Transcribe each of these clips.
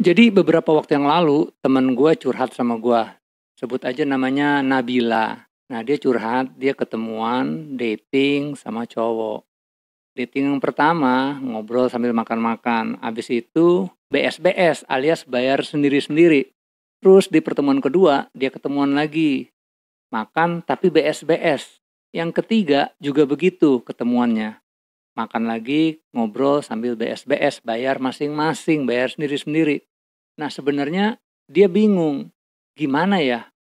Jadi beberapa waktu yang lalu temen gue curhat sama gue, sebut aja namanya Nabila. Nah dia curhat, dia ketemuan dating sama cowok. Dating yang pertama ngobrol sambil makan-makan, abis itu BS-BS alias bayar sendiri-sendiri. Terus di pertemuan kedua dia ketemuan lagi, makan tapi BS-BS. Yang ketiga juga begitu ketemuannya, makan lagi, ngobrol sambil BS-BS, bayar masing-masing, bayar sendiri-sendiri. Nah sebenarnya dia bingung, gimana ya,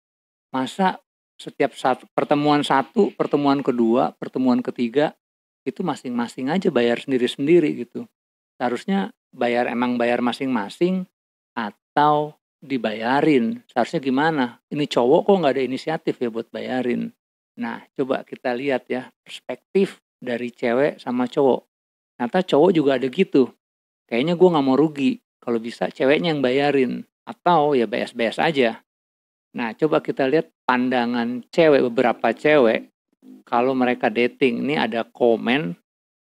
masa setiap pertemuan satu, pertemuan kedua, pertemuan ketiga, itu masing-masing aja bayar sendiri-sendiri gitu. Seharusnya emang bayar masing-masing atau dibayarin. Seharusnya gimana? Ini cowok kok nggak ada inisiatif ya buat bayarin. Nah coba kita lihat ya perspektif dari cewek sama cowok. Ternyata cowok juga ada gitu. Kayaknya gue nggak mau rugi. Kalau bisa ceweknya yang bayarin. Atau ya BS-BS aja. Nah coba kita lihat pandangan cewek, beberapa cewek. Kalau mereka dating, ini ada komen.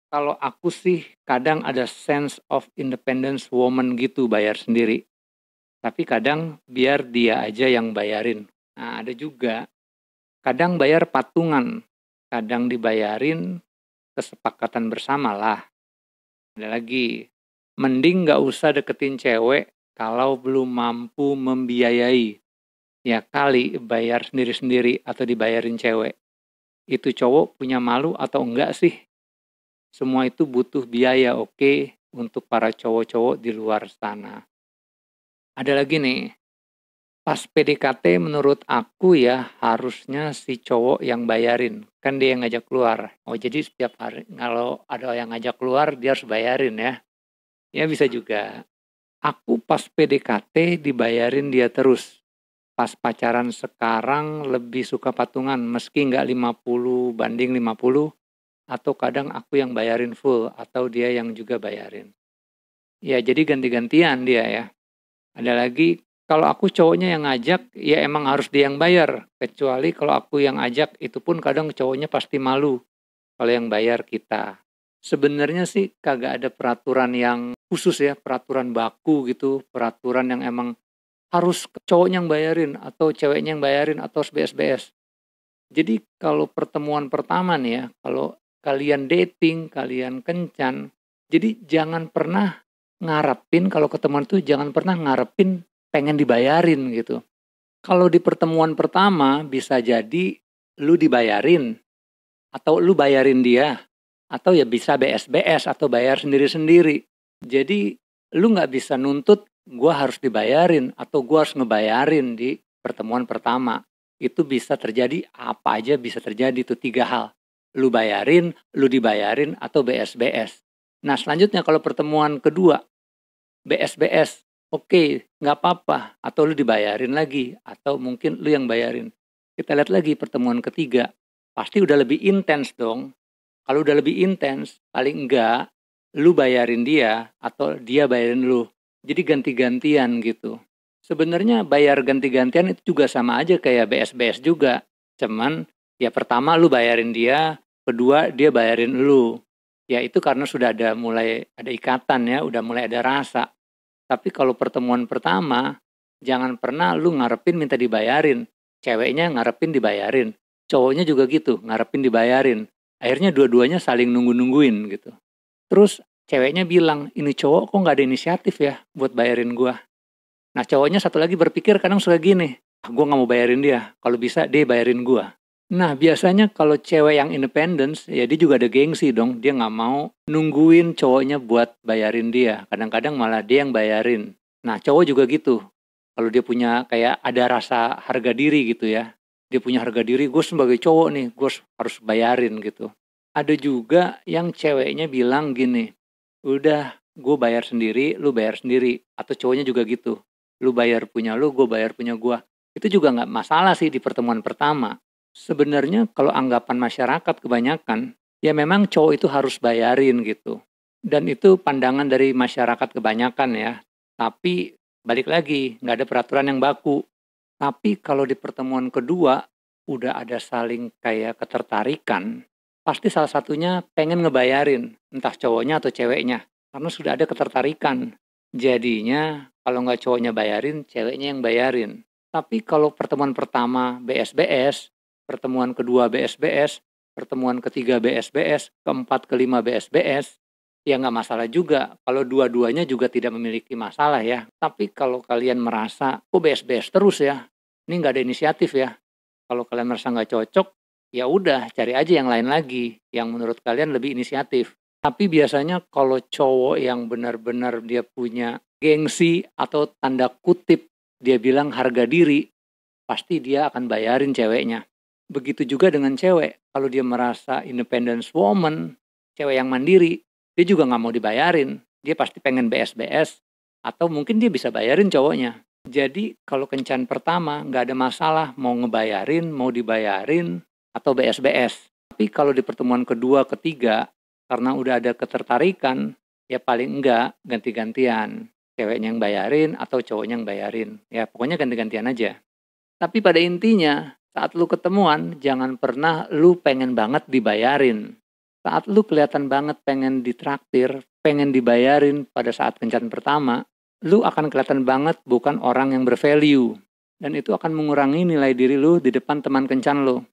Kalau aku sih kadang ada sense of independence woman gitu, bayar sendiri. Tapi kadang biar dia aja yang bayarin. Nah ada juga. Kadang bayar patungan. Kadang dibayarin, kesepakatan bersama lah. Ada lagi, mending gak usah deketin cewek kalau belum mampu membiayai. Ya kali bayar sendiri-sendiri atau dibayarin cewek. Itu cowok punya malu atau enggak sih? Semua itu butuh biaya, oke, untuk para cowok-cowok di luar sana. Ada lagi nih, pas PDKT menurut aku ya harusnya si cowok yang bayarin. Kan dia yang ngajak keluar. Oh jadi setiap hari kalau ada yang ngajak keluar dia harus bayarin ya. Ya bisa juga. Aku pas PDKT dibayarin dia terus. Pas pacaran sekarang lebih suka patungan meski nggak 50/50 atau kadang aku yang bayarin full atau dia yang juga bayarin. Ya jadi ganti-gantian dia ya. Ada lagi kalau aku cowoknya yang ngajak ya emang harus dia yang bayar. Kecuali kalau aku yang ajak itu pun kadang cowoknya pasti malu kalau yang bayar kita. Sebenarnya sih kagak ada peraturan yang khusus ya, peraturan baku gitu, peraturan yang emang harus cowoknya yang bayarin atau ceweknya yang bayarin atau SBS-BS. Jadi kalau pertemuan pertama nih ya, kalau kalian dating, kalian kencan, jadi jangan pernah ngarepin kalau ketemuan tuh jangan pernah ngarepin pengen dibayarin gitu. Kalau di pertemuan pertama bisa jadi lu dibayarin atau lu bayarin dia atau ya bisa BS-BS atau bayar sendiri-sendiri. Jadi lu nggak bisa nuntut gue harus dibayarin atau gue harus ngebayarin di pertemuan pertama. Itu bisa terjadi, apa aja bisa terjadi, itu 3 hal. Lu bayarin, lu dibayarin, atau BS-BS. Nah selanjutnya kalau pertemuan kedua, BS-BS, oke, nggak apa-apa. Atau lu dibayarin lagi, atau mungkin lu yang bayarin. Kita lihat lagi pertemuan ketiga, pasti udah lebih intens dong. Kalau udah lebih intens, paling enggak lu bayarin dia atau dia bayarin lu. Jadi ganti-gantian gitu. Sebenarnya bayar ganti-gantian itu juga sama aja kayak BS-BS juga. Cuman ya pertama lu bayarin dia, kedua dia bayarin lu. Ya itu karena sudah mulai ada ikatan ya, udah mulai ada rasa. Tapi kalau pertemuan pertama, jangan pernah lu ngarepin minta dibayarin. Ceweknya ngarepin dibayarin. Cowoknya juga gitu, ngarepin dibayarin. Akhirnya dua-duanya saling nunggu-nungguin gitu. Terus ceweknya bilang, ini cowok kok gak ada inisiatif ya buat bayarin gua. Nah cowoknya satu lagi berpikir kadang suka gini, gue gak mau bayarin dia, kalau bisa dia bayarin gua. Nah biasanya kalau cewek yang independence, ya dia juga ada gengsi dong. Dia gak mau nungguin cowoknya buat bayarin dia. Kadang-kadang malah dia yang bayarin. Nah cowok juga gitu. Kalau dia punya kayak ada rasa harga diri gitu ya. Dia punya harga diri, gue sebagai cowok nih, gue harus bayarin gitu. Ada juga yang ceweknya bilang gini, udah gue bayar sendiri, lu bayar sendiri. Atau cowoknya juga gitu, lu bayar punya lu, gue bayar punya gue. Itu juga gak masalah sih di pertemuan pertama. Sebenarnya kalau anggapan masyarakat kebanyakan, ya memang cowok itu harus bayarin gitu. Dan itu pandangan dari masyarakat kebanyakan ya. Tapi balik lagi, nggak ada peraturan yang baku. Tapi kalau di pertemuan kedua, udah ada saling kayak ketertarikan, pasti salah satunya pengen ngebayarin, entah cowoknya atau ceweknya. Karena sudah ada ketertarikan. Jadinya Kalau nggak cowoknya bayarin, ceweknya yang bayarin. Tapi kalau pertemuan pertama BSBS, pertemuan kedua BSBS, pertemuan ketiga BSBS, keempat kelima BSBS, ya nggak masalah juga. Kalau dua-duanya juga tidak memiliki masalah ya. Tapi kalau kalian merasa, kok BSBS terus ya, ini nggak ada inisiatif ya. Kalau kalian merasa nggak cocok, ya udah cari aja yang lain lagi, yang menurut kalian lebih inisiatif. Tapi biasanya kalau cowok yang benar-benar dia punya gengsi atau tanda kutip dia bilang harga diri, pasti dia akan bayarin ceweknya. Begitu juga dengan cewek, kalau dia merasa independence woman, cewek yang mandiri, dia juga nggak mau dibayarin. Dia pasti pengen BS-BS, atau mungkin dia bisa bayarin cowoknya. Jadi kalau kencan pertama nggak ada masalah mau ngebayarin, mau dibayarin, atau BS-BS. Tapi kalau di pertemuan kedua, ketiga, karena udah ada ketertarikan, ya paling enggak ganti-gantian. Ceweknya yang bayarin atau cowoknya yang bayarin. Ya pokoknya ganti-gantian aja. Tapi pada intinya, saat lu ketemuan, jangan pernah lu pengen banget dibayarin. Saat lu kelihatan banget pengen ditraktir, pengen dibayarin pada saat kencan pertama, lu akan kelihatan banget bukan orang yang bervalue. Dan itu akan mengurangi nilai diri lu di depan teman kencan lu.